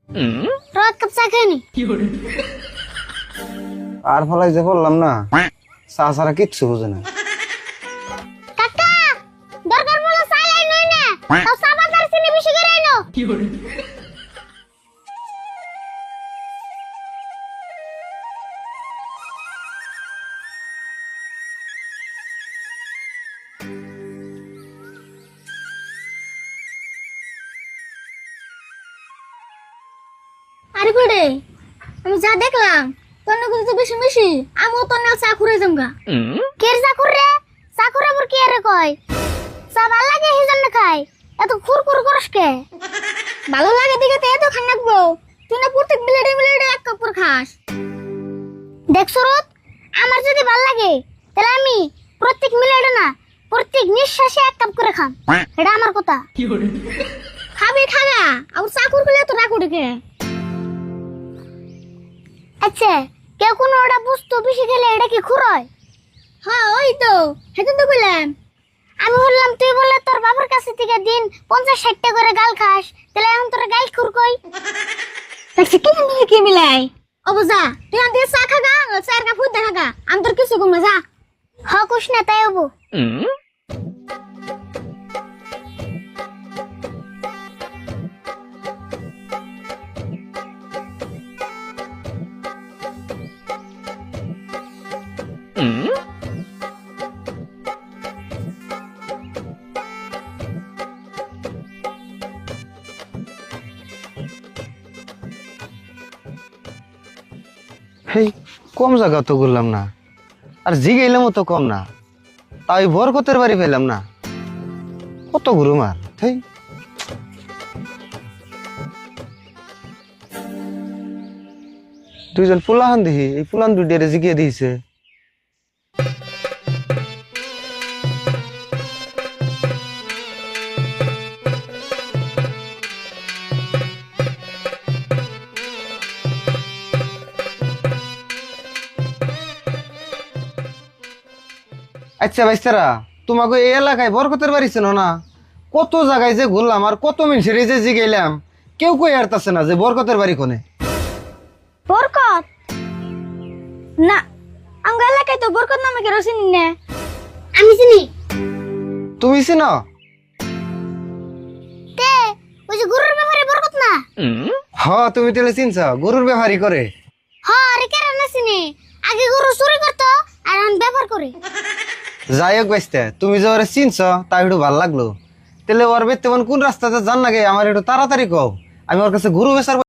এক কাপ চা খাইনি। আর ফলাই যে বললাম না, চা ছাড়া কিচ্ছু বুঝে না। কাকা দরকার বলে চা লাই নই না, তাও চা বাজার চিনি বেশি করে আইনো। আরে করে আমি যা দেখলাম তোর তো বেশি বেশি আমিও তোর নাল চা খুঁড়ে যামগা। কের চা খুঁড়ে? চা খুঁড়ে আবার কে রে কয়? চা ভালো লাগে সেই জন্য খাই, এত খুর খুর করস কে? ভালো লাগে দিকে তো এত খান রাখবো, তুই না প্রত্যেক মিনিটে মিনিটে এক কাপ করে খাস। দেখ সুরত, আমার যদি ভালো লাগে তাহলে আমি প্রত্যেক মিনিটে না প্রত্যেক নিঃশ্বাসে এক কাপ করে খাম, এটা আমার কথা। খাবি খাগা আর চা খুঁড়লে তো রাগ উঠে কে? আচ্ছা কেউ কোনো ওটা বস্তু বেশি খেলে এটা কি খুরয়? হ্যাঁ ওই তো সেদিন তো বললাম। আমি বললাম তুই বলে তোর বাবার কাছে থেকে দিন 50-60টা করে গাল খাস, তাহলে এখন তোর গাল খুর কই? দেখছি কি নিয়ে কি মিলাই অবজা তুই আন দিয়ে চা খাগা চার কাপ ফুট দেখাগা, আমি তোর কিছু কম না যা। হ কুছ না তাই হবো। হেই কম জায়গা তো ঘুরলাম না, আর জিগাইলামও তো কম না, তাই বরকতের বাড়ি পেলাম না। কত ঘুরুম আর, হেই দুইজন পোলাহান দেখি, এই পোলাহান দুইটারে জিগিয়ে দিয়েছে। আচ্ছা ভাইস্তারা, তোমাকে এই এলাকায় বরকতের বাড়ি ছিল না? কত জায়গায় যে ঘুরলাম আর কত মিনিটের যে জিগাইলাম, কেউ কই আরতাছে না যে বরকতের বাড়ি কোনে। বরকত না, আঙ্গ এলাকায় তো বরকত নামে কেউ চিনি না। আমি চিনি। তুমি চিনো? তে ওই যে গরুর ব্যাপারে বরকত না? হ তুমি তাহলে চিনছ, গরুর ব্যবহারই করে। হ্যাঁ আরে কেন না চিনি, আগে গরু চুরি করতো আর এখন ব্যবহার করে। যাই হোক বাইস্তে, তুমি যে ওরা চিনছ তাই একটু ভালো লাগলো। তাহলে ওর বের তেমন কোন রাস্তাতে জান নাকি আমার একটু তাড়াতাড়ি কও, আমি ওর কাছে গরু বেচার